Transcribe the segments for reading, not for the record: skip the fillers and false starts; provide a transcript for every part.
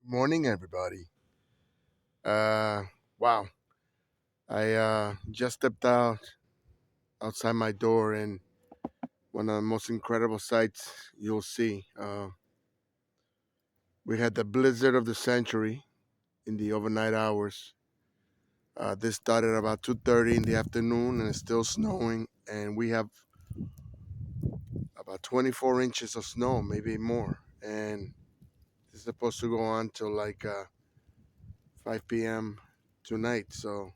Morning, everybody. Uh, wow. I just stepped outside my door, and one of the most incredible sights you'll see. We had the blizzard of the century in the overnight hours. This started about 2:30 in the afternoon, and it's still snowing. And we have about 24 inches of snow, maybe more. And it's supposed to go on till like 5 p.m. tonight. So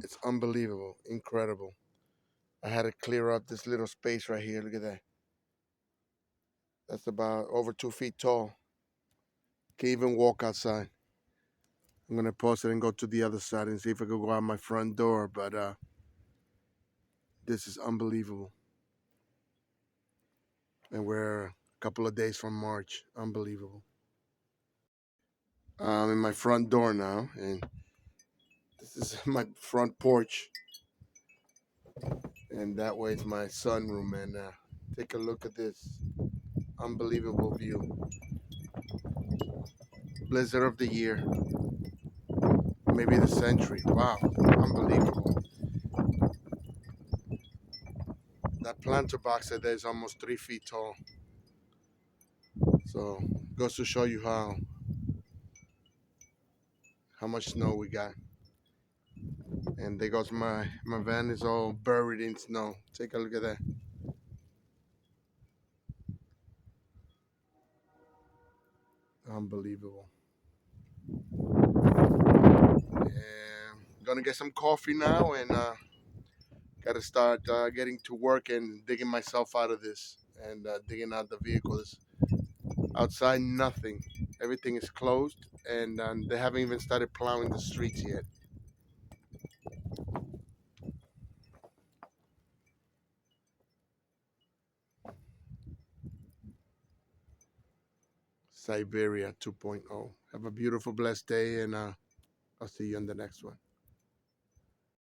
it's unbelievable, incredible. I had to clear up this little space right here. Look at that. That's about over 2 feet tall. Can't even walk outside. I'm gonna pause it and go to the other side and see if I could go out my front door. But this is unbelievable. And we're a couple of days from March. Unbelievable. I'm in my front door now, and this is my front porch. And that way it's my sunroom. And take a look at this unbelievable view. Blizzard of the year, maybe the century. Wow, unbelievable. That planter box there is almost 3 feet tall. So goes to show you how much snow we got. And there goes my van is all buried in snow. Take a look at that. Unbelievable. And gonna get some coffee now and gotta start getting to work and digging myself out of this and digging out the vehicles. Outside, nothing. Everything is closed and they haven't even started plowing the streets yet. Siberia 2.0. Have a beautiful, blessed day, and I'll see you on the next one.